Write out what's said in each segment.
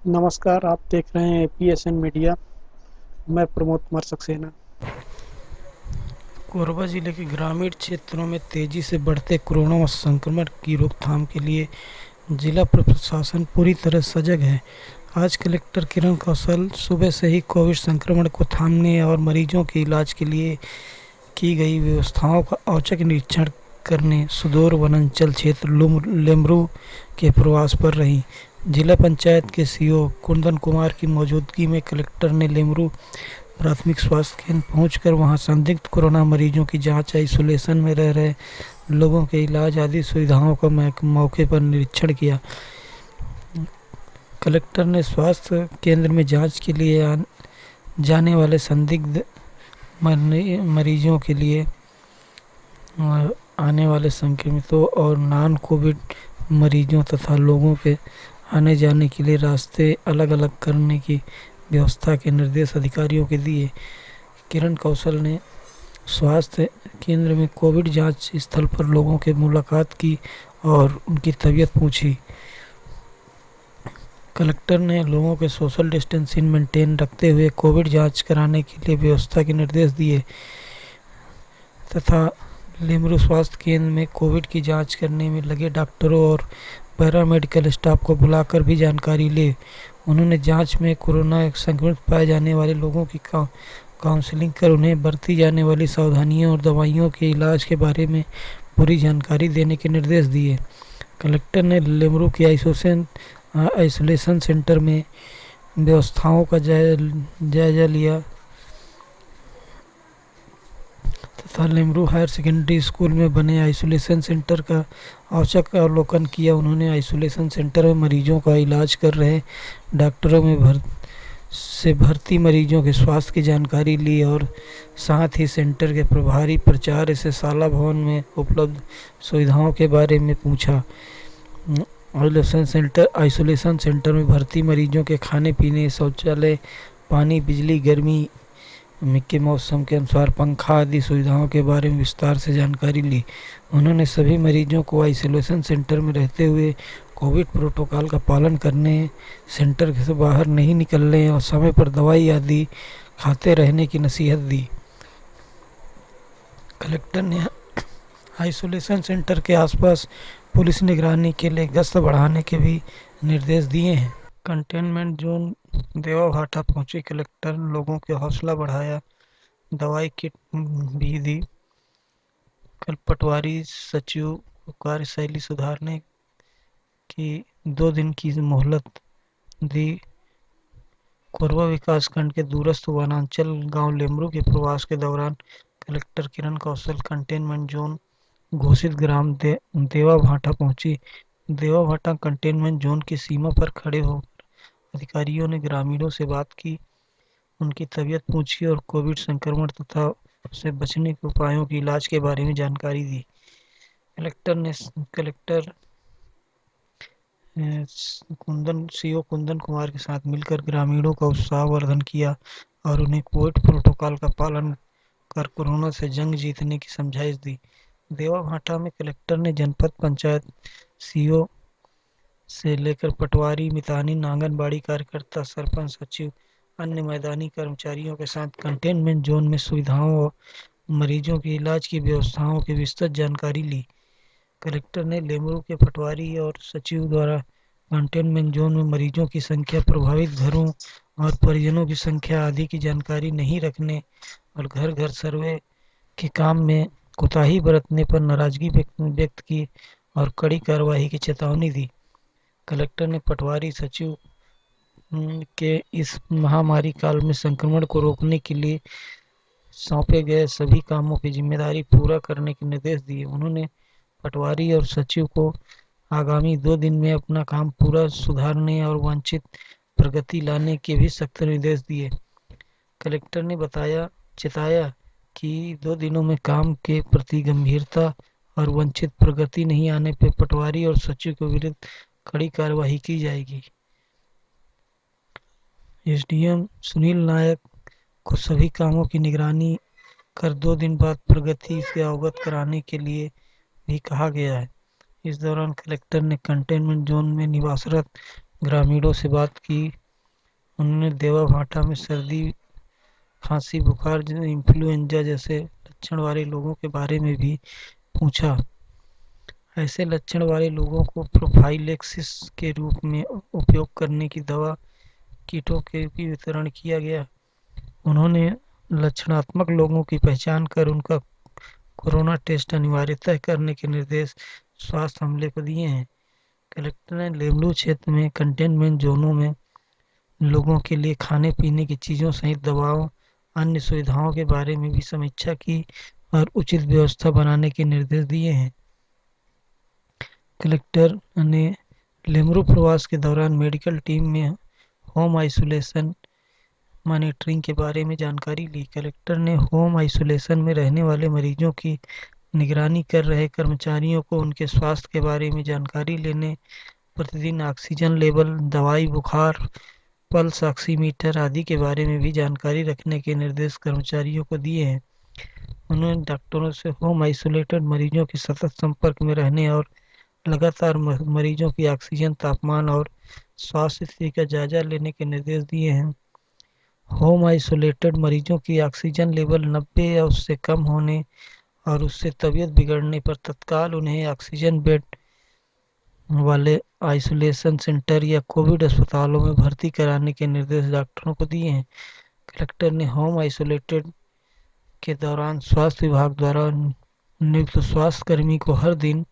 नमस्कार, आप देख रहे हैं पीएसएन मीडिया। मैं प्रमोद कुमार सक्सेना। कोरबा जिले के ग्रामीण क्षेत्रों में तेजी से बढ़ते कोरोना संक्रमण की रोकथाम के लिए जिला प्रशासन पूरी तरह सजग है। आज कलेक्टर किरण कौशल सुबह से ही कोविड संक्रमण को थामने और मरीजों के इलाज के लिए की गई व्यवस्थाओं का औचक निरीक्षण करने सुदूर वनांचल क्षेत्र लेमरू के प्रवास पर रही। जिला पंचायत के सीओ कुंदन कुमार की मौजूदगी में कलेक्टर ने लेमरू प्राथमिक स्वास्थ्य केंद्र पहुंचकर वहां संदिग्ध कोरोना मरीजों की जांच, आइसोलेशन में रह रहे लोगों के इलाज आदि सुविधाओं का मौके पर निरीक्षण किया। कलेक्टर ने स्वास्थ्य केंद्र में जांच के लिए जाने वाले संदिग्ध मरीजों के लिए आने वाले संक्रमितों और नॉन कोविड मरीजों तथा लोगों के आने जाने के लिए रास्ते अलग अलग करने की व्यवस्था के निर्देश अधिकारियों के दिए। किरण कौशल ने स्वास्थ्य केंद्र में कोविड जांच स्थल पर लोगों के मुलाकात की और उनकी तबीयत पूछी। कलेक्टर ने लोगों के सोशल डिस्टेंसिंग मेंटेन रखते हुए कोविड जांच कराने के लिए व्यवस्था के निर्देश दिए तथा लेमरू स्वास्थ्य केंद्र में कोविड की जांच करने में लगे डॉक्टरों और पैरामेडिकल स्टाफ को बुलाकर भी जानकारी ली। उन्होंने जांच में कोरोना संक्रमित पाए जाने वाले लोगों की काउंसलिंग कर उन्हें बरती जाने वाली सावधानियों और दवाइयों के इलाज के बारे में पूरी जानकारी देने के निर्देश दिए। कलेक्टर ने लेमरू की आइसोलेशन सेंटर में व्यवस्थाओं का जायजा लिया तथा लेमरू हायर सेकेंडरी स्कूल में बने आइसोलेशन सेंटर का औचक अवलोकन किया। उन्होंने आइसोलेशन सेंटर में मरीजों का इलाज कर रहे डॉक्टरों में भर्ती मरीजों के स्वास्थ्य की जानकारी ली और साथ ही सेंटर के प्रभारी प्राचार्य से शाला भवन में उपलब्ध सुविधाओं के बारे में पूछा। आइसोलेशन सेंटर में भर्ती मरीजों के खाने पीने, शौचालय, पानी, बिजली, गर्मी के मौसम के अनुसार पंखा आदि सुविधाओं के बारे में विस्तार से जानकारी ली। उन्होंने सभी मरीजों को आइसोलेशन सेंटर में रहते हुए कोविड प्रोटोकॉल का पालन करने, सेंटर से बाहर नहीं निकलने और समय पर दवाई आदि खाते रहने की नसीहत दी। कलेक्टर ने आइसोलेशन सेंटर के आसपास पुलिस निगरानी के लिए गश्त बढ़ाने के भी निर्देश दिए हैं। कंटेनमेंट जोन देवाभाटा पहुंचे कलेक्टर, लोगों के हौसला बढ़ाया, दवाई किट भी दी। कल पटवारी सचिव को कार्यशैली सुधारने की 2 दिन की मोहलत दी। कोरबा विकासखंड के दूरस्थ वनांचल गांव लेमरू के प्रवास के दौरान collector Kiran Kaushal containment zone घोषित ग्राम देवाभाटा पहुंची। देवाभाटा कंटेनमेंट जोन की सीमा पर खड़े होकर अधिकारियों ने ग्रामीणों से बात की, उनकी तबीयत पूछी और कोविड संक्रमण तथा उससे बचने के उपायों की इलाज के बारे में जानकारी दी। कलेक्टर सीओ कुंदन कुमार के साथ मिलकर ग्रामीणों का उत्साहवर्धन किया और उन्हें कोविड प्रोटोकॉल का पालन कर कोरोना से जंग जीतने की समझाइश दी। देवाभाटा में कलेक्टर ने जनपद पंचायत सीओ से लेकर पटवारी, मितानिन, आंगनबाड़ी कार्यकर्ता, सरपंच, सचिव, अन्य मैदानी कर्मचारियों के साथ कंटेनमेंट जोन में सुविधाओं और मरीजों के इलाज की व्यवस्थाओं की विस्तृत जानकारी ली। कलेक्टर ने लेमरू के पटवारी और सचिव द्वारा कंटेनमेंट जोन में मरीजों की संख्या, प्रभावित घरों और परिजनों की संख्या आदि की जानकारी नहीं रखने और घर घर सर्वे के काम में कोताही बरतने पर नाराजगी व्यक्त की और कड़ी कार्रवाई की चेतावनी दी। कलेक्टर ने पटवारी सचिव के इस महामारी काल में संक्रमण को रोकने के लिए सौंपे गए सभी कामों की जिम्मेदारी पूरा करने के निर्देश दिए। उन्होंने पटवारी और सचिव को आगामी 2 दिन में अपना काम पूरा सुधारने और वांछित प्रगति लाने के भी सख्त निर्देश दिए। कलेक्टर ने चेताया कि 2 दिनों में काम के प्रति गंभीरता और वांछित प्रगति नहीं आने पर पटवारी और सचिव के विरुद्ध कड़ी कार्रवाई की जाएगी। एसडीएम सुनील नायक को सभी कामों की निगरानी कर 2 दिन बाद प्रगति से अवगत कराने के लिए भी कहा गया है। इस दौरान कलेक्टर ने कंटेनमेंट जोन में निवासरत ग्रामीणों से बात की। उन्होंने देवा भाटा में सर्दी, खांसी, बुखार, इन्फ्लुएंजा जैसे लक्षण वाले लोगों के बारे में भी पूछा। ऐसे लक्षण वाले लोगों को प्रोफाइलेक्सिस के रूप में उपयोग करने की दवा किटों के भी वितरण किया गया। उन्होंने लक्षणात्मक लोगों की पहचान कर उनका कोरोना टेस्ट अनिवार्यतः करने के निर्देश स्वास्थ्य अमले को दिए हैं। कलेक्टर ने लेमरू क्षेत्र में कंटेनमेंट जोनों में लोगों के लिए खाने पीने की चीजों सहित दवाओं, अन्य सुविधाओं के बारे में भी समीक्षा की और उचित व्यवस्था बनाने के निर्देश दिए हैं। कलेक्टर ने लेमरू प्रवास के दौरान मेडिकल टीम में होम आइसोलेशन मॉनिटरिंग के बारे में जानकारी ली। कलेक्टर ने होम आइसोलेशन में रहने वाले मरीजों की निगरानी कर रहे कर्मचारियों को उनके स्वास्थ्य के बारे में जानकारी लेने, प्रतिदिन ऑक्सीजन लेवल, दवाई, बुखार, पल्स ऑक्सीमीटर आदि के बारे में भी जानकारी रखने के निर्देश कर्मचारियों को दिए हैं। उन्होंने डॉक्टरों से होम आइसोलेटेड मरीजों के सतत संपर्क में रहने और लगातार मरीजों की ऑक्सीजन, तापमान और स्वास्थ्य स्थिति का जायजा लेने के निर्देश दिए हैं। होम आइसोलेटेड मरीजों की ऑक्सीजन लेवल 90 या उससे कम होने और उससे तबीयत बिगड़ने पर तत्काल उन्हें ऑक्सीजन बेड वाले आइसोलेशन सेंटर या कोविड अस्पतालों में भर्ती कराने के निर्देश डॉक्टरों को दिए हैं। कलेक्टर ने होम आइसोलेटेड के दौरान स्वास्थ्य विभाग द्वारा नियुक्त स्वास्थ्य कर्मी को हर दिन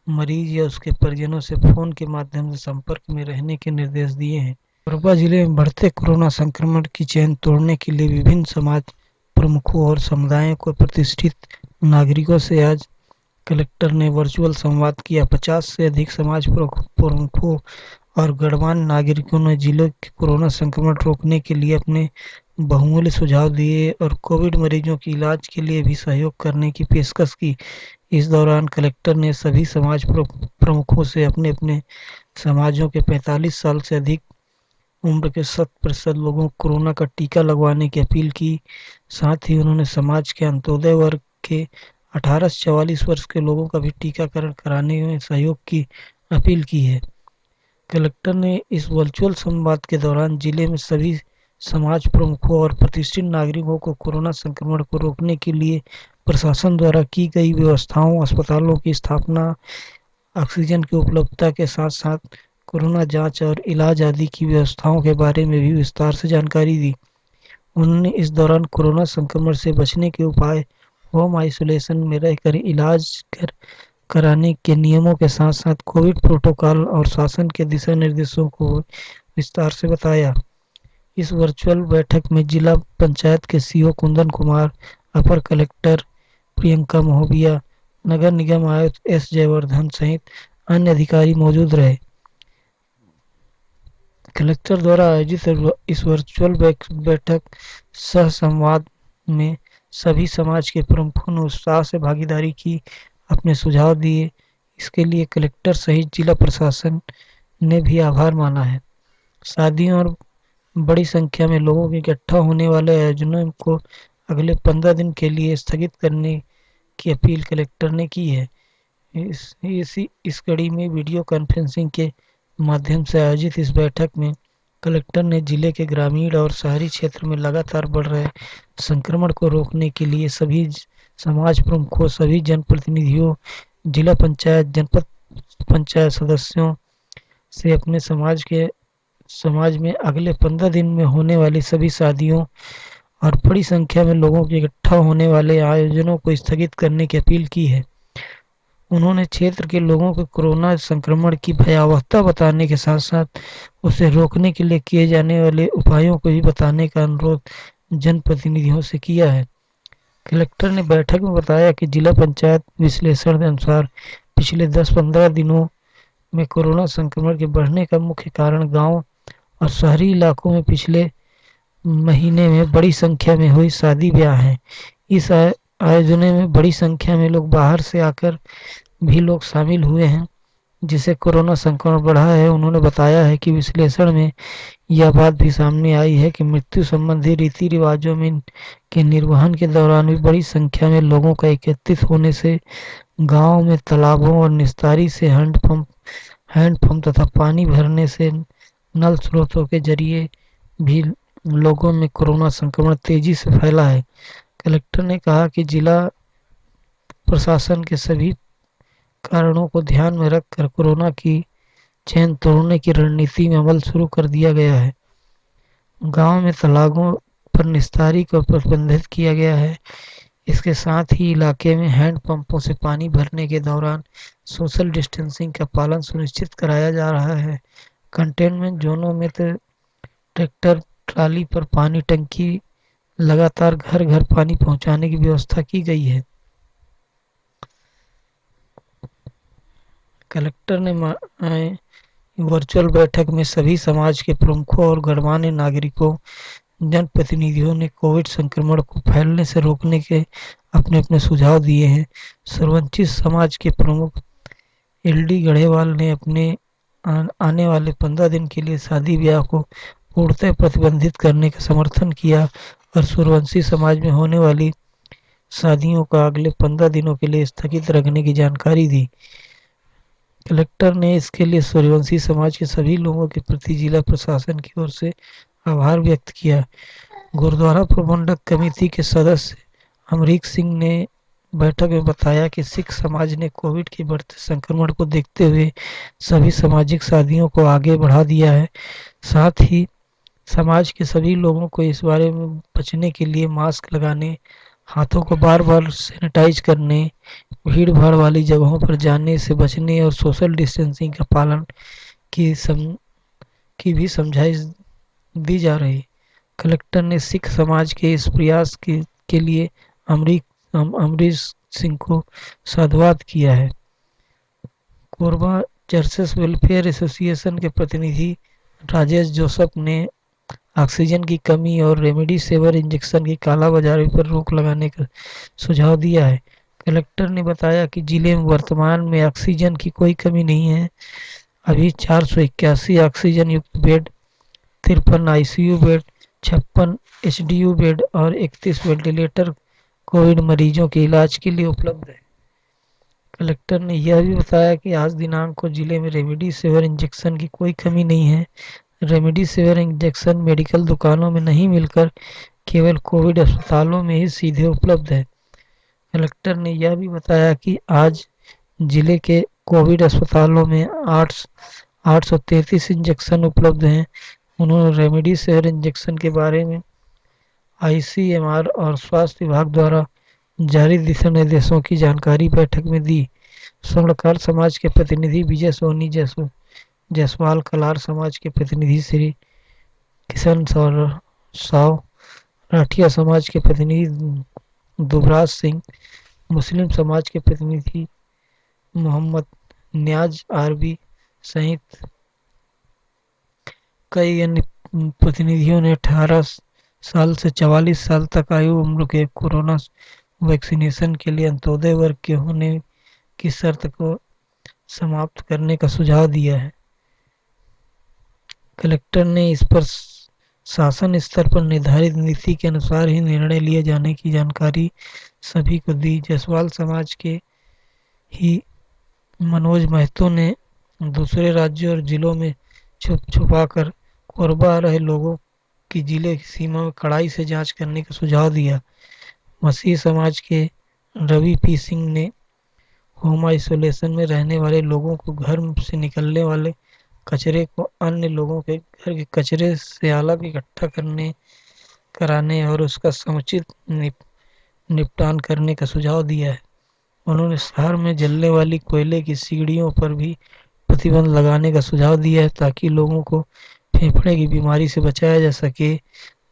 मरीज या उसके परिजनों से फोन के माध्यम से संपर्क में रहने के निर्देश दिए हैं। कोरबा जिले में बढ़ते कोरोना संक्रमण की चेन तोड़ने के लिए विभिन्न समाज प्रमुखों और समुदायों को प्रतिष्ठित नागरिकों से आज कलेक्टर ने वर्चुअल संवाद किया। 50 से अधिक समाज प्रमुखों और गणमान्य नागरिकों ने जिले के कोरोना संक्रमण रोकने के लिए अपने बहुमूल्य सुझाव दिए और कोविड मरीजों की इलाज के लिए भी सहयोग करने की पेशकश की। इस दौरान कलेक्टर ने सभी समाज प्रमुखों से अपने अपने समाजों के 45 साल से अधिक उम्र के 100% लोगों को कोरोना का टीका लगवाने की अपील की। साथ ही उन्होंने समाज के अंत्योदय वर्ग के 18 से 44 वर्ष के लोगों का भी टीकाकरण कराने में सहयोग की अपील की है। कलेक्टर ने इस वर्चुअल संवाद के दौरान जिले में सभी समाज प्रमुखों और प्रतिष्ठित नागरिकों को कोरोना संक्रमण को रोकने के लिए प्रशासन द्वारा की गई व्यवस्थाओं, अस्पतालों की स्थापना, ऑक्सीजन की उपलब्धता के साथ साथ कोरोना जांच और इलाज आदि की व्यवस्थाओं के बारे में भी विस्तार से जानकारी दी। उन्होंने इस दौरान कोरोना संक्रमण से बचने के उपाय, होम आइसोलेशन में रहकर इलाज कराने के नियमों के साथ साथ कोविड प्रोटोकॉल और शासन के दिशा निर्देशों को विस्तार से बताया। इस वर्चुअल बैठक में जिला पंचायत के सीओ कुंदन कुमार, अपर कलेक्टर प्रियंका महोबिया, नगर निगम आयुक्त एस जयवर्धन सहित अन्य अधिकारी मौजूद रहे। कलेक्टर द्वारा आयोजित इस वर्चुअल बैठक सह संवाद में सभी समाज के प्रमुखों ने उत्साह से भागीदारी की, अपने सुझाव दिए। इसके लिए कलेक्टर सहित जिला प्रशासन ने भी आभार माना है। शादियों और बड़ी संख्या में लोगों के इकट्ठा होने वाले आयोजनों को अगले 15 दिन के लिए स्थगित करने की अपील कलेक्टर ने की है। इस कड़ी में वीडियो कॉन्फ्रेंसिंग के माध्यम से आयोजित इस बैठक में कलेक्टर ने जिले के ग्रामीण और शहरी क्षेत्र में लगातार बढ़ रहे संक्रमण को रोकने के लिए सभी समाज प्रमुखों, सभी जनप्रतिनिधियों, जिला पंचायत, जनपद पंचायत सदस्यों से अपने समाज में अगले 15 दिन में होने वाली सभी शादियों और बड़ी संख्या में लोगों के इकट्ठा होने वाले आयोजनों को स्थगित करने की अपील की है। उन्होंने क्षेत्र के लोगों को कोरोना संक्रमण की भयावहता बताने के साथ साथ उसे रोकने के लिए किए जाने वाले उपायों को भी बताने का अनुरोध जनप्रतिनिधियों से किया है। कलेक्टर ने बैठक में बताया कि जिला पंचायत विश्लेषण के अनुसार पिछले 10-15 दिनों में कोरोना संक्रमण के बढ़ने का मुख्य कारण गांव और शहरी इलाकों में पिछले महीने में बड़ी संख्या में हुई शादी ब्याह है। इस आयोजन में बड़ी संख्या में लोग बाहर से आकर भी लोग शामिल हुए हैं, जिससे कोरोना संक्रमण बढ़ा है। उन्होंने बताया है कि विश्लेषण में यह बात भी सामने आई है कि मृत्यु संबंधी रीति रिवाजों में के निर्वहन के दौरान भी बड़ी संख्या में लोगों का एकत्रित होने से गांव में तालाबों और निस्तारी से हैंड पंप तथा पानी भरने से नल स्रोतों के जरिए भी लोगों में कोरोना संक्रमण तेजी से फैला है। कलेक्टर ने कहा कि जिला प्रशासन के सभी कारणों को ध्यान में रखकर कोरोना की चेन तोड़ने की रणनीति में अमल शुरू कर दिया गया है। गांव में तालाबों पर निस्तारी को प्रतिबंधित किया गया है। इसके साथ ही इलाके में हैंड पंपों से पानी भरने के दौरान सोशल डिस्टेंसिंग का पालन सुनिश्चित कराया जा रहा है। कंटेनमेंट जोनों में तो ट्रैक्टर ट्राली पर पानी टंकी लगातार घर घर पानी पहुंचाने की व्यवस्था की गई है। कलेक्टर ने वर्चुअल बैठक में सभी समाज के प्रमुखों और गणमान्य नागरिकों, जनप्रतिनिधियों ने कोविड संक्रमण को फैलने से रोकने के अपने अपने सुझाव दिए हैं। सूर्यवंशी समाज के प्रमुख एलडी गढ़ेवाल ने अपने आने वाले 15 दिन के लिए शादी ब्याह को पूर्णतः प्रतिबंधित करने का समर्थन किया और सूर्यवंशी समाज में होने वाली शादियों का अगले 15 दिनों के लिए स्थगित रखने की जानकारी दी। कलेक्टर ने इसके लिए सूर्यवंशी समाज के सभी लोगों के प्रति जिला प्रशासन की ओर से आभार व्यक्त किया। गुरुद्वारा प्रबंधक कमेटी के सदस्य अमरीक सिंह ने बैठक में बताया कि सिख समाज ने कोविड के बढ़ते संक्रमण को देखते हुए सभी सामाजिक शादियों को आगे बढ़ा दिया है। साथ ही समाज के सभी लोगों को इस बारे में बचने के लिए मास्क लगाने, हाथों को बार बार सैनिटाइज करने, भीड़ भाड़ वाली जगहों पर जाने से बचने और सोशल डिस्टेंसिंग का पालन की भी समझाइश दी जा रही। कलेक्टर ने सिख समाज के इस प्रयास के लिए अमरीश सिंह को साधुवाद किया है। कोरबा चर्चेस वेलफेयर एसोसिएशन के प्रतिनिधि राजेश जोसफ ने ऑक्सीजन की कमी और रेमडेसिविर इंजेक्शन की कालाबाजारी पर रोक लगाने का सुझाव दिया है। कलेक्टर ने बताया कि जिले में वर्तमान में ऑक्सीजन की कोई कमी नहीं है। अभी 481 ऑक्सीजन युक्त bed, 53 ICU bed, 56 HDU bed और 31 वेंटिलेटर कोविड मरीजों के इलाज के लिए उपलब्ध है। कलेक्टर ने यह भी बताया कि आज दिनांक को जिले में रेमडेसिविर इंजेक्शन की कोई कमी नहीं है। रेमडेसिविर इंजेक्शन मेडिकल दुकानों में नहीं मिलकर केवल कोविड अस्पतालों में ही सीधे उपलब्ध है। कलेक्टर ने यह भी बताया कि आज जिले के कोविड अस्पतालों में 833 इंजेक्शन उपलब्ध हैं। उन्होंने रेमडेसिविर इंजेक्शन के बारे में आईसीएमआर और स्वास्थ्य विभाग द्वारा जारी दिशा निर्देशों की जानकारी बैठक में दी। स्वर्णकार समाज के प्रतिनिधि विजय सोनी जायसवाल, कलार समाज के प्रतिनिधि श्री किशन साव, राठिया समाज के प्रतिनिधि दुबराज सिंह, मुस्लिम समाज के प्रतिनिधि मोहम्मद न्याज आरबी सहित कई अन्य प्रतिनिधियों ने 18 साल से 44 साल तक आयु उम्र के कोरोना वैक्सीनेशन के लिए अंत्योदय वर्ग के होने की शर्त को समाप्त करने का सुझाव दिया है। कलेक्टर ने इस पर शासन स्तर पर निर्धारित नीति के अनुसार ही निर्णय लिए जाने की जानकारी सभी को दी। जायसवाल समाज के ही मनोज महतो ने दूसरे राज्यों और जिलों में छुपा कर कोरबा आ रहे लोगों की जिले की सीमा में कड़ाई से जांच करने का सुझाव दिया। मसीह समाज के रवि पी सिंह ने होम आइसोलेशन में रहने वाले लोगों को घर से निकलने वाले कचरे को अन्य लोगों के घर के कचरे से अलग इकट्ठा कराने और उसका समुचित निपटान करने का सुझाव दिया है। उन्होंने शहर में जलने वाली कोयले की सीढ़ियों पर भी प्रतिबंध लगाने का सुझाव दिया है ताकि लोगों को फेफड़े की बीमारी से बचाया जा सके।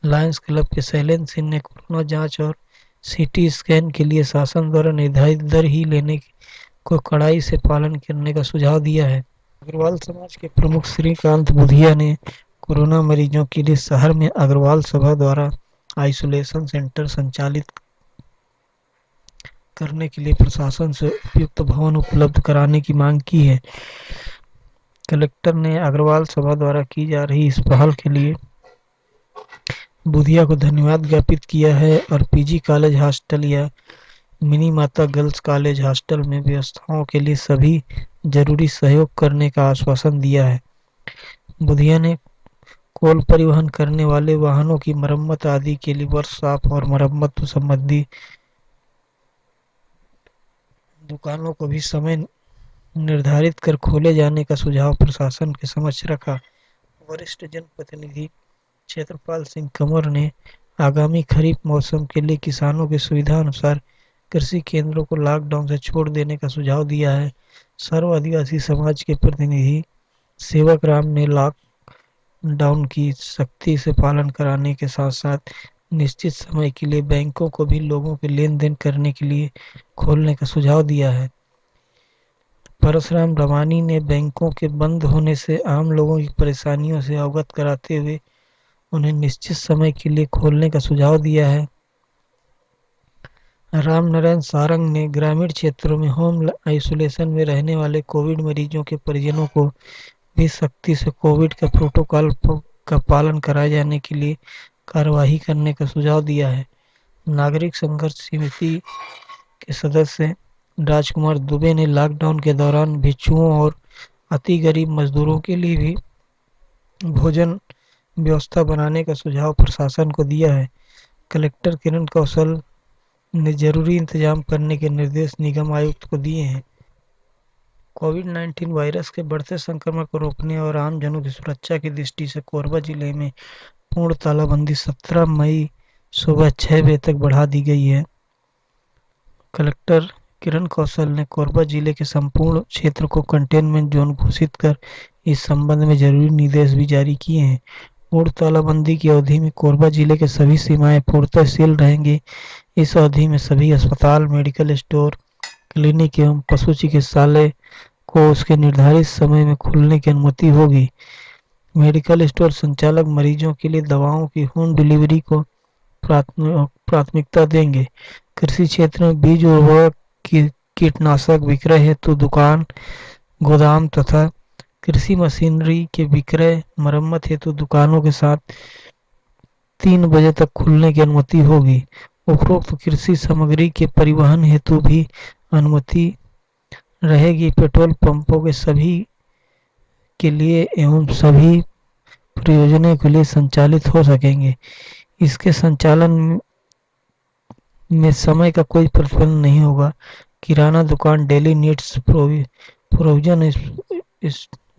लायंस क्लब के शैलेंद्र सिंह ने कोरोना जांच और सीटी स्कैन के लिए शासन द्वारा निर्धारित दर ही लेने को कड़ाई से पालन करने का सुझाव दिया है। अग्रवाल समाज के प्रमुख श्रीकांत बुधिया ने कोरोना मरीजों के लिए शहर में अग्रवाल सभा द्वारा आइसोलेशन सेंटर संचालित करने के लिए प्रशासन से उपयुक्त भवन उपलब्ध कराने की मांग की है। कलेक्टर ने अग्रवाल सभा द्वारा की जा रही इस पहल के लिए बुधिया को धन्यवाद ज्ञापित किया है और पीजी कॉलेज हॉस्टल या मिनी माता गर्ल्स कॉलेज हॉस्टल में व्यवस्थाओं के लिए सभी जरूरी सहयोग करने का आश्वासन दिया है। बुधिया ने कोल परिवहन करने वाले वाहनों की मरम्मत आदि के लिए वर्कशॉप और मरम्मत संबंधी दुकानों को भी समय निर्धारित कर खोले जाने का सुझाव प्रशासन के समक्ष रखा। वरिष्ठ जनप्रतिनिधि क्षेत्रपाल सिंह कंवर ने आगामी खरीफ मौसम के लिए किसानों की सुविधा अनुसार कृषि केंद्रों को लॉकडाउन से छोड़ देने का सुझाव दिया है। सर्व आदिवासी समाज के प्रतिनिधि सेवक राम ने लॉकडाउन की सख्ती से पालन कराने के साथ साथ निश्चित समय के लिए बैंकों को भी लोगों के लेन देन करने के लिए खोलने का सुझाव दिया है। परशुराम रमानी ने बैंकों के बंद होने से आम लोगों की परेशानियों से अवगत कराते हुए उन्हें निश्चित समय के लिए खोलने का सुझाव दिया है। राम नारायण सारंग ने ग्रामीण क्षेत्रों में होम आइसोलेशन में रहने वाले कोविड मरीजों के परिजनों को भी सख्ती से कोविड के प्रोटोकॉल का पालन कराए जाने के लिए कार्यवाही करने का सुझाव दिया है। नागरिक संघर्ष समिति के सदस्य राजकुमार दुबे ने लॉकडाउन के दौरान भिक्षुओं और अति गरीब मजदूरों के लिए भी भोजन व्यवस्था बनाने का सुझाव प्रशासन को दिया है। कलेक्टर किरण कौशल ने जरूरी इंतजाम करने के निर्देश निगम आयुक्त को दिए हैं। कोविड-19 वायरस के बढ़ते संक्रमण को रोकने और आम जनों की सुरक्षा की दृष्टि से कोरबा जिले में पूर्ण तालाबंदी 17 मई सुबह 6 बजे तक बढ़ा दी गई है। कलेक्टर किरण कौशल ने कोरबा जिले के संपूर्ण क्षेत्र को कंटेनमेंट जोन घोषित कर इस संबंध में जरूरी निर्देश भी जारी किए हैं। पूर्ण तालाबंदी की अवधि में कोरबा जिले के सभी सीमाएं पूर्णतः सील रहेंगी। इस अवधि में सभी अस्पताल, मेडिकल स्टोर, क्लिनिक एवं पशु चिकित्सालय को उसके निर्धारित समय में खुलने की अनुमति होगी। मेडिकल स्टोर संचालक मरीजों के लिए दवाओं की होम डिलीवरी को प्राथमिकता देंगे। कृषि क्षेत्र में बीज उर्वरक कीटनाशक विक्रय हेतु दुकान, गोदाम तथा कृषि मशीनरी के विक्रय मरम्मत हेतु दुकानों के साथ 3 बजे तक खुलने की अनुमति होगी। उपरोक्त कृषि सामग्री के परिवहन हेतु भी अनुमति रहेगी। पेट्रोल पंपों के सभी के लिए एवं सभी प्रयोजनों के लिए संचालित हो सकेंगे। इसके संचालन में समय का कोई प्रतिबंध नहीं होगा। किराना दुकान, डेली नीड्स प्रोविजन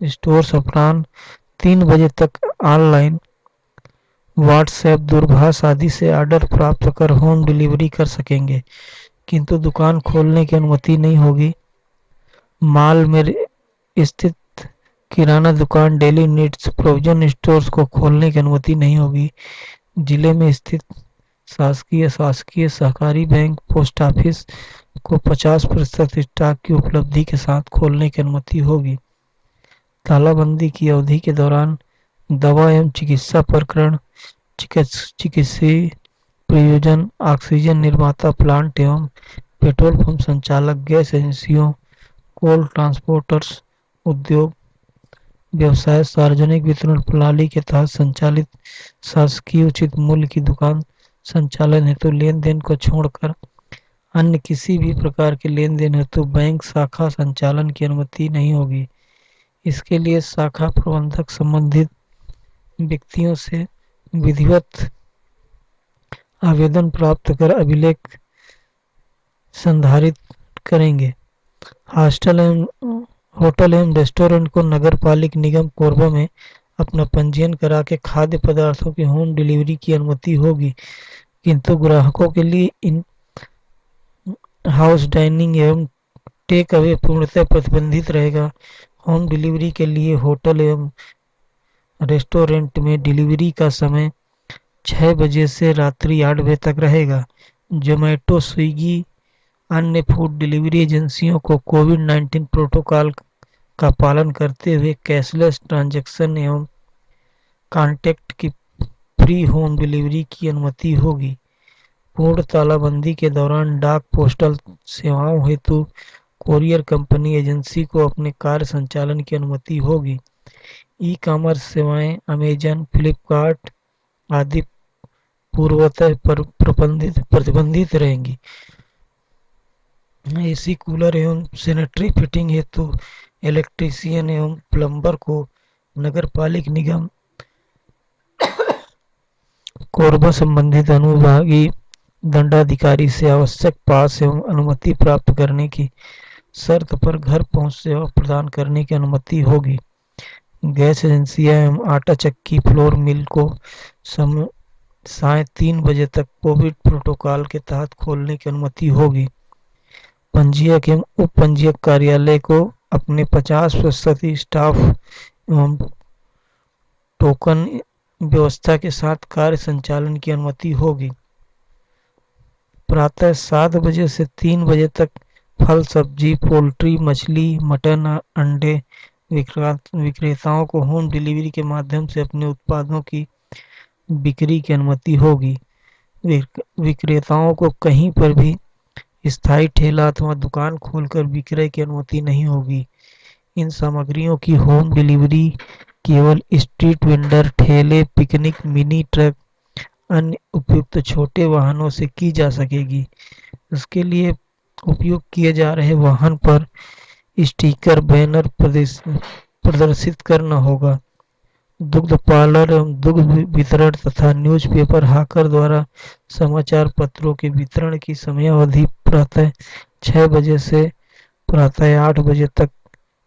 स्टोर्स अपराह्न 3 बजे तक ऑनलाइन, व्हाट्सएप, दूरभाष आदि से ऑर्डर प्राप्त कर होम डिलीवरी कर सकेंगे, किंतु दुकान खोलने की अनुमति नहीं होगी। मॉल में स्थित किराना दुकान, डेली नीड्स प्रोविजन स्टोर्स को खोलने की अनुमति नहीं होगी। जिले में स्थित शासकीय सहकारी बैंक, पोस्ट ऑफिस को 50% स्टॉक की उपलब्धि के साथ खोलने की अनुमति होगी। तालाबंदी की अवधि के दौरान दवा एवं चिकित्सा प्रकरण, चिकित्सीय प्रयोजन, ऑक्सीजन निर्माता प्लांट एवं पेट्रोल पंप संचालक, गैस एजेंसियों, कोल ट्रांसपोर्टर्स, उद्योग व्यवसाय, सार्वजनिक वितरण प्रणाली के तहत संचालित शासकीय उचित मूल्य की दुकान संचालन हेतु लेन देन को छोड़कर अन्य किसी भी प्रकार के लेन देन हेतु बैंक शाखा संचालन की अनुमति नहीं होगी। इसके लिए शाखा प्रबंधक संबंधित व्यक्तियों से विधिवत आवेदन प्राप्त कर अभिलेख संधारित करेंगे। होटल एवं रेस्टोरेंट को नगर पालिक निगम कोरबा में अपना पंजीयन करा के खाद्य पदार्थों की होम डिलीवरी की अनुमति होगी, किंतु ग्राहकों के लिए इन हाउस डाइनिंग एवं टेक अवे पूर्णतः प्रतिबंधित रहेगा। होम डिलीवरी के लिए होटल एवं रेस्टोरेंट में डिलीवरी का समय 6 बजे से रात्रि 8 बजे तक रहेगा। जोमेटो, स्विगी, अन्य फूड डिलीवरी एजेंसियों को कोविड-19 प्रोटोकॉल का पालन करते हुए कैशलेस ट्रांजैक्शन एवं कॉन्टैक्ट की फ्री होम डिलीवरी की अनुमति होगी। पूर्ण तालाबंदी के दौरान डाक पोस्टल सेवाओं हेतु कोरियर कंपनी एजेंसी को अपने कार्य संचालन की अनुमति होगी। ई कॉमर्स सेवाएं अमेजन, फ्लिपकार्ट आदि पूर्वतः प्रतिबंधित रहेंगी। एसी, कूलर एवं सैनिटरी फिटिंग हेतु इलेक्ट्रीशियन एवं प्लम्बर को नगर पालिक निगम कोरबा संबंधित अनुविभागीय दंडाधिकारी से आवश्यक पास एवं अनुमति प्राप्त करने की शर्त पर घर पहुंच सेवा प्रदान करने की अनुमति होगी। गैस एजेंसियां एवं आटा चक्की फ्लोर मिल को साय 3 बजे तक कोविड प्रोटोकॉल के तहत खोलने की अनुमति होगी। पंजीयक एवं उप पंजीयक कार्यालय को अपने 50% स्टाफ एवं टोकन व्यवस्था के साथ कार्य संचालन की अनुमति होगी। प्रातः 7 बजे से 3 बजे तक फल सब्जी पोल्ट्री मछली मटन अंडे विक्रेताओं को होम डिलीवरी के माध्यम से अपने उत्पादों की बिक्री की अनुमति होगी। विक्रेताओं को कहीं पर भी स्थायी ठेला अथवा दुकान खोलकर विक्रय की अनुमति नहीं होगी। इन सामग्रियों की होम डिलीवरी केवल स्ट्रीट वेंडर ठेले पिकनिक मिनी ट्रक अन्य उपयुक्त छोटे वाहनों से की जा सकेगी। इसके लिए उपयोग किए जा रहे वाहन पर स्टिकर बैनर प्रदर्शित करना होगा। दुग्ध पार्लर एवं दुग्ध वितरण तथा न्यूज़पेपर हाकर द्वारा समाचार पत्रों के वितरण की समयावधि प्रातः 6 बजे से प्रातः 8 बजे तक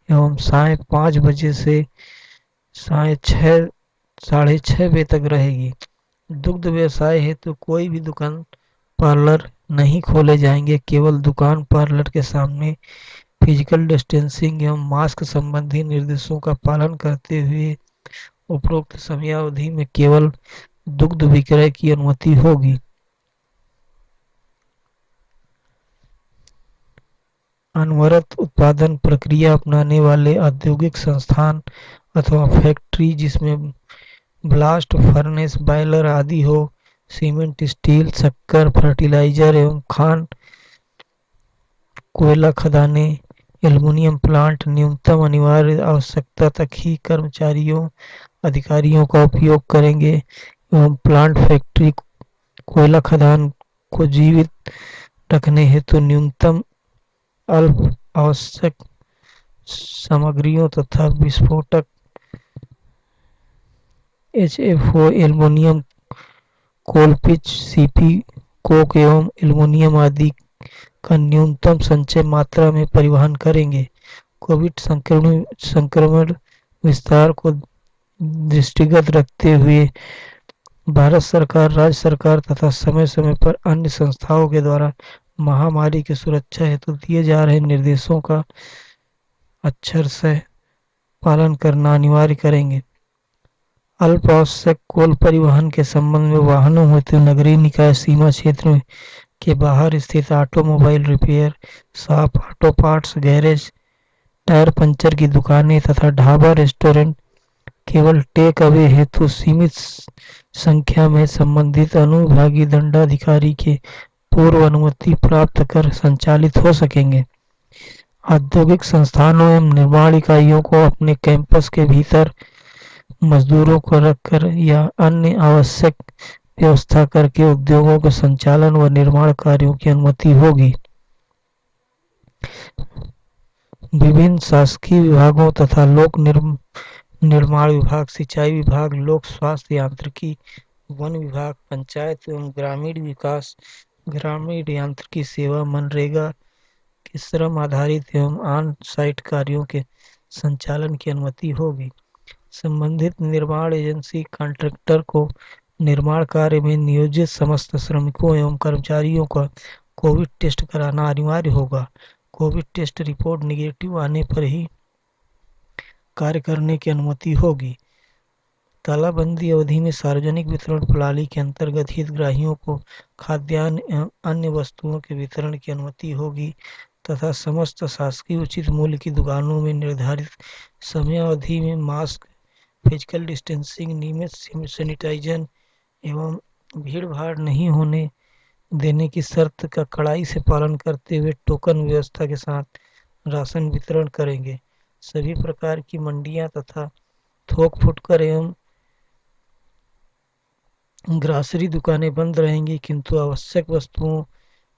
एवं साय 5 बजे से साय 6 साढ़े 6 बजे तक रहेगी। दुग्ध व्यवसाय हेतु कोई भी दुकान पार्लर नहीं खोले जाएंगे। केवल दुकान पार्लर के सामने फिजिकल डिस्टेंसिंग एवं मास्क संबंधी निर्देशों का पालन करते हुए उपरोक्त समयावधि में केवल दुग्ध विक्रय की अनुमति होगी। अनवरत उत्पादन प्रक्रिया अपनाने वाले औद्योगिक संस्थान अथवा फैक्ट्री जिसमें ब्लास्ट फर्नेस बॉयलर आदि हो, सीमेंट स्टील शक्कर फर्टिलाइजर एवं खान कोयला खदानें एल्युमिनियम प्लांट न्यूनतम अनिवार्य आवश्यकता तक ही कर्मचारियों अधिकारियों का उपयोग करेंगे एवं प्लांट फैक्ट्री कोयला खदान को जीवित रखने हेतु न्यूनतम अल्प आवश्यक सामग्रियों तथा विस्फोटक HFO एल्युमिनियम कोल पिच सीपी कोक एवं एल्युमिनियम आदि का न्यूनतम संचय मात्रा में परिवहन करेंगे। कोविड संक्रमण विस्तार को दृष्टिगत रखते हुए भारत सरकार राज्य सरकार तथा समय समय पर अन्य संस्थाओं के द्वारा महामारी की सुरक्षा हेतु दिए जा रहे निर्देशों का अक्षर से पालन करना अनिवार्य करेंगे। अल्प आवश्यक कोल परिवहन के संबंध में वाहनों हेतु नगरीय निकाय सीमा क्षेत्र के बाहर स्थित automobile repair shop auto parts garage tyre puncture की दुकानें तथा ढाबा रेस्टोरेंट केवल टेक अवे हेतु सीमित संख्या में संबंधित अनुविभागीय दंडाधिकारी के पूर्व अनुमति प्राप्त कर संचालित हो सकेंगे। औद्योगिक संस्थानों एवं निर्माण इकाइयों को अपने कैंपस के भीतर मजदूरों को रखकर या अन्य आवश्यक व्यवस्था करके उद्योगों के संचालन व निर्माण कार्यों की अनुमति होगी। विभिन्न शासकीय विभागों तथा लोक निर्माण विभाग सिंचाई विभाग लोक स्वास्थ्य यांत्रिकी वन विभाग पंचायत एवं ग्रामीण विकास ग्रामीण यांत्रिकी सेवा मनरेगा के श्रम आधारित एवं ऑन साइट कार्यों के संचालन की अनुमति होगी। संबंधित निर्माण एजेंसी कॉन्ट्रैक्टर को निर्माण कार्य में नियोजित समस्त श्रमिकों एवं कर्मचारियों का कोविड टेस्ट कराना अनिवार्य होगा। कोविड टेस्ट रिपोर्ट निगेटिव आने पर ही कार्य करने की अनुमति होगी। तालाबंदी अवधि में सार्वजनिक वितरण प्रणाली के अंतर्गत हितग्राहियों को खाद्यान्न एवं अन्य वस्तुओं के वितरण की अनुमति होगी तथा समस्त शासकीय उचित मूल्य की दुकानों में निर्धारित समयावधि में मास्क फिजिकल डिस्टेंसिंग नियमित सैनिटाइजर एवं भीड़ भाड़ नहीं होने देने की शर्त का कड़ाई से पालन करते हुए टोकन व्यवस्था के साथ राशन वितरण करेंगे। सभी प्रकार की मंडियां तथा थोक फुटकर एवं ग्रासरी दुकानें बंद रहेंगी, किंतु आवश्यक वस्तुओं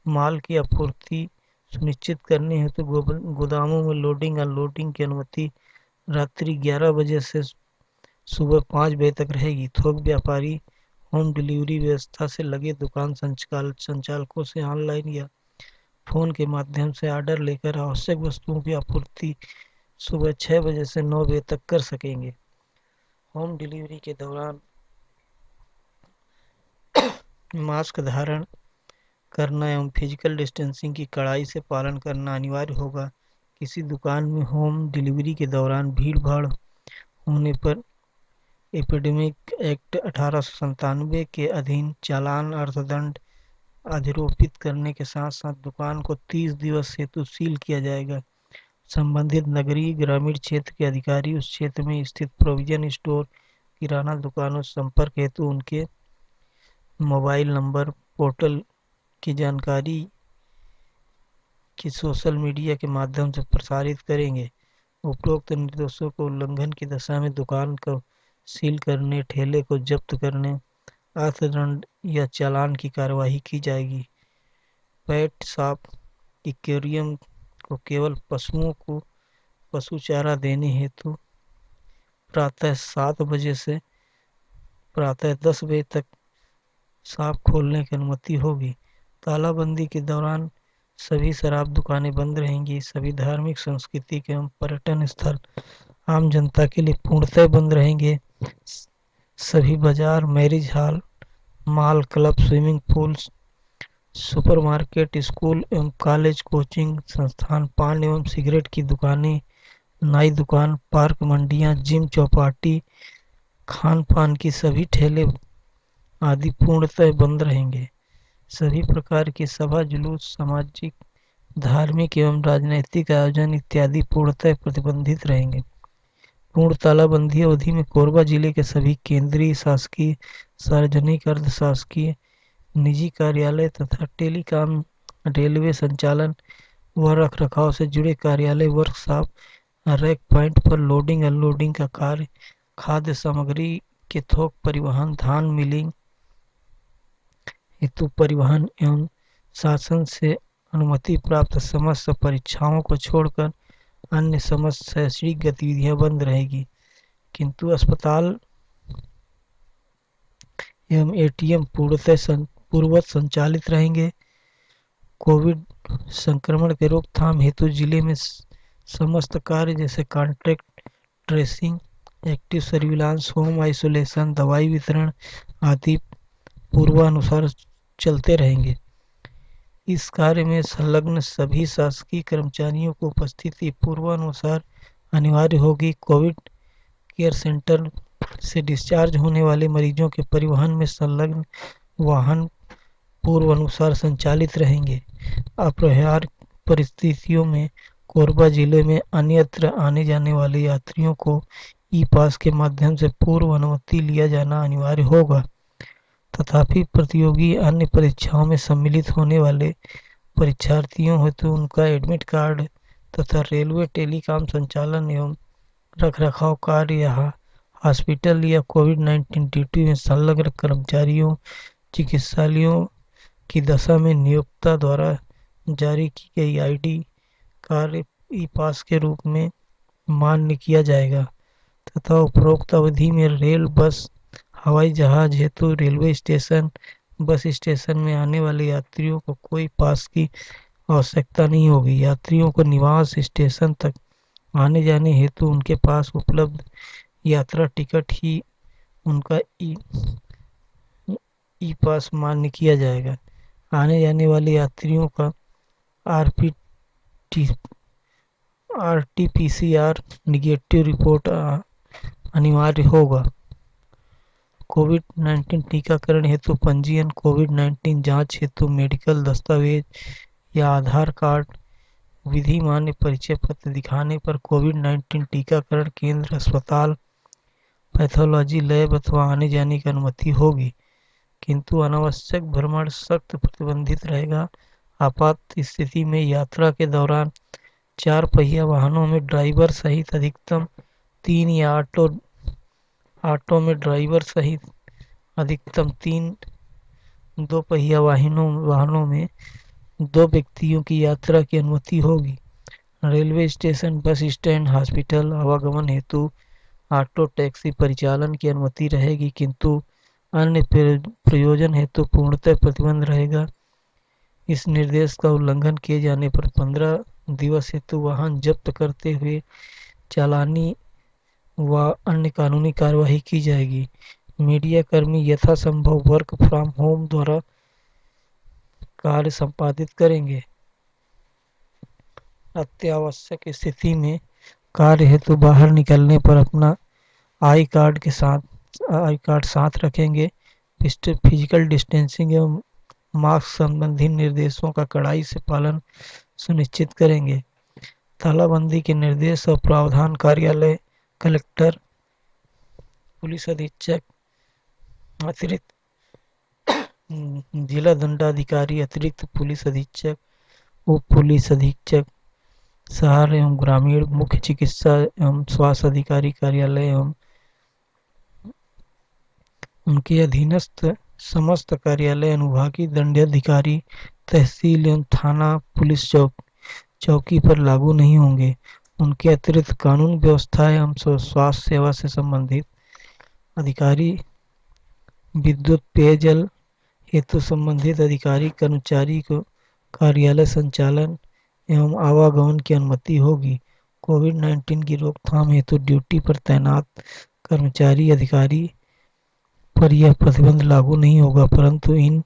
माल की आपूर्ति सुनिश्चित करने हेतु गोदामों में लोडिंग अनलोडिंग की अनुमति रात्रि 11 बजे से सुबह 5 बजे तक रहेगी। थोक व्यापारी होम डिलीवरी व्यवस्था से लगे दुकान संचालकों से ऑनलाइन या फोन के माध्यम से ऑर्डर लेकर आवश्यक वस्तुओं की आपूर्ति सुबह 6 बजे से 9 बजे तक कर सकेंगे। होम डिलीवरी के दौरान मास्क धारण करना एवं फिजिकल डिस्टेंसिंग की कड़ाई से पालन करना अनिवार्य होगा। किसी दुकान में होम डिलीवरी के दौरान भीड़ भाड़ होने पर एपिडेमिक एक्ट 1897 के अधीन चालान अर्थदंड अधिरोपित करने के साथ साथ दुकान को 30 दिवस हेतु सील किया जाएगा। संबंधित नगरीय ग्रामीण क्षेत्र के अधिकारी उस क्षेत्र में स्थित प्रोविजन स्टोर किराना दुकानों से संपर्क हेतु उनके मोबाइल नंबर पोर्टल की जानकारी की सोशल मीडिया के माध्यम से प्रसारित करेंगे। उपरोक्त निर्देशों को उल्लंघन की दशा में दुकान को सील करने, ठेले को जब्त करने, अर्थदंड या चालान की कार्यवाही की जाएगी। पेट शॉप एक्वेरियम को केवल पशुओं को पशु चारा देने हेतु प्रातः 7 बजे से प्रातः 10 बजे तक शॉप खोलने की अनुमति होगी। तालाबंदी के दौरान सभी शराब दुकानें बंद रहेंगी। सभी धार्मिक, सांस्कृतिक एवं पर्यटन स्थल आम जनता के लिए पूर्णतः बंद रहेंगे। सभी बाजार, marriage hall, mall, club, swimming pool, supermarket, school एवं कॉलेज, कोचिंग संस्थान, पान एवं सिगरेट की दुकानें, नाई दुकान, पार्क, मंडियां, जिम, चौपाटी, खान पान की सभी ठेले आदि पूर्णतः बंद रहेंगे। सभी प्रकार की सभा, जुलूस, सामाजिक, धार्मिक एवं राजनैतिक आयोजन इत्यादि पूर्णतः प्रतिबंधित रहेंगे। पूर्ण तालाबंदी अवधि में कोरबा जिले के सभी केंद्रीय शासकीय, सार्वजनिक, अर्ध शासकीय, निजी कार्यालय तथा टेलीकॉम, रेलवे संचालन व रख रखाव से जुड़े कार्यालय, वर्कशॉप, रैक पॉइंट पर लोडिंग अनलोडिंग का कार्य, खाद्य सामग्री के थोक परिवहन, धान मिलिंग हेतु परिवहन एवं शासन से अनुमति प्राप्त समस्त परीक्षाओं को छोड़कर अन्य समस्त शैक्षणिक गतिविधियां बंद रहेगी। किंतु अस्पताल एवं एटीएम पूर्ववत संचालित रहेंगे। कोविड संक्रमण के रोकथाम हेतु जिले में समस्त कार्य जैसे contact tracing, active surveillance, home isolation, दवाई वितरण आदि पूर्वानुसार चलते रहेंगे। इस कार्य में संलग्न सभी शासकीय कर्मचारियों को उपस्थिति पूर्वानुसार अनिवार्य होगी। कोविड केयर सेंटर से डिस्चार्ज होने वाले मरीजों के परिवहन में संलग्न वाहन पूर्वानुसार संचालित रहेंगे। अपरिहार्य परिस्थितियों में कोरबा जिले में अन्यत्र आने जाने वाले यात्रियों को ई पास के माध्यम से पूर्व अनुमति लिया जाना अनिवार्य होगा। तथापि प्रतियोगी अन्य परीक्षाओं में सम्मिलित होने वाले परीक्षार्थियों हेतु उनका एडमिट कार्ड तथा रेलवे टेलीकॉम संचालन एवं रखरखाव कार्य या हॉस्पिटल या कोविड-19 ड्यूटी में संलग्न कर्मचारियों, चिकित्सालयों की दशा में नियोक्ता द्वारा जारी की गई आईडी कार्य ई पास के रूप में मान्य किया जाएगा तथा उपरोक्त अवधि में रेल, बस, हवाई जहाज हेतु रेलवे स्टेशन, बस स्टेशन में आने वाले यात्रियों को कोई पास की आवश्यकता नहीं होगी। यात्रियों को निवास स्टेशन तक आने जाने हेतु उनके पास उपलब्ध यात्रा टिकट ही उनका ई पास मान्य किया जाएगा। आने जाने वाले यात्रियों का आरटी-पीसीआर निगेटिव रिपोर्ट अनिवार्य होगा। कोविड-19 टीकाकरण हेतु पंजीयन, कोविड-19 जांच हेतु मेडिकल दस्तावेज या आधार कार्ड, विधि मान्य परिचय पत्र दिखाने पर कोविड-19 टीकाकरण केंद्र, अस्पताल, पैथोलॉजी लैब अथवा आने जाने की अनुमति होगी। किंतु अनावश्यक भ्रमण सख्त प्रतिबंधित रहेगा। आपात स्थिति में यात्रा के दौरान 4 पहिया वाहनों में ड्राइवर सहित अधिकतम 3 या ऑटो में ड्राइवर सहित अधिकतम 3 2 पहिया वाहनों में 2 व्यक्तियों की यात्रा की अनुमति होगी। Railway station, bus stand, hospital, आवागमन हेतु ऑटो टैक्सी परिचालन की अनुमति रहेगी, किंतु अन्य प्रयोजन हेतु पूर्णतः प्रतिबंध रहेगा। इस निर्देश का उल्लंघन किए जाने पर 15 दिवस हेतु वाहन जब्त करते हुए चालानी व अन्य कानूनी कार्यवाही की जाएगी। मीडिया कर्मी यथासंभव वर्क फ्रॉम होम द्वारा कार्य संपादित करेंगे। अत्यावश्यक स्थिति में कार्य हेतु बाहर निकलने पर अपना आई कार्ड साथ रखेंगे। फिजिकल डिस्टेंसिंग एवं मास्क संबंधी निर्देशों का कड़ाई से पालन सुनिश्चित करेंगे। तालाबंदी के निर्देश और प्रावधान कार्यालय, कलेक्टर, पुलिस अधीक्षक, अतिरिक्त जिला दंडाधिकारी, अतिरिक्त पुलिस अधीक्षक, उप पुलिस अधीक्षक, शहर एवं ग्रामीण मुख्य चिकित्सा एवं स्वास्थ्य अधिकारी कार्यालय एवं उनके अधीनस्थ समस्त कार्यालय, अनुभागीय दंडाधिकारी, तहसील एवं थाना पुलिस चौकी पर लागू नहीं होंगे। उनके अतिरिक्त कानून व्यवस्था एवं स्वास्थ्य सेवा से संबंधित अधिकारी, विद्युत पेयजल हेतु संबंधित अधिकारी कर्मचारी को कार्यालय संचालन एवं आवागमन की अनुमति होगी। कोविड-19 की रोकथाम हेतु ड्यूटी पर तैनात कर्मचारी अधिकारी पर यह प्रतिबंध लागू नहीं होगा, परंतु इन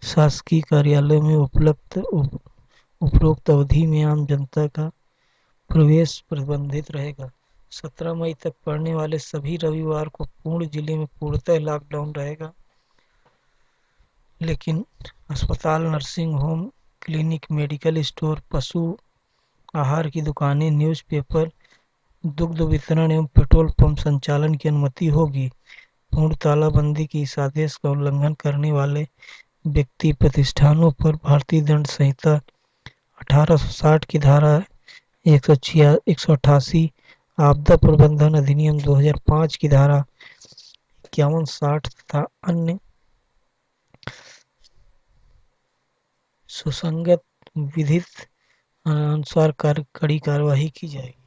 शासकीय कार्यालयों में उपरोक्त अवधि में आम जनता का प्रवेश प्रतिबंधित रहेगा। 17 मई तक पड़ने वाले सभी रविवार को पूर्ण जिले में पूर्णतः लॉकडाउन रहेगा, लेकिन अस्पताल, nursing home, clinic, medical store, पशु आहार की दुकानें, न्यूज़पेपर, दुग्ध वितरण एवं पेट्रोल पंप संचालन की अनुमति होगी। पूर्ण तालाबंदी के इस आदेश का उल्लंघन करने वाले व्यक्ति प्रतिष्ठानों पर भारतीय दंड संहिता 1860 की धारा 188, आपदा प्रबंधन अधिनियम 2005 की धारा 51-60 तथा अन्य सुसंगत विधित अनुसार कड़ी कार्यवाही की जाएगी।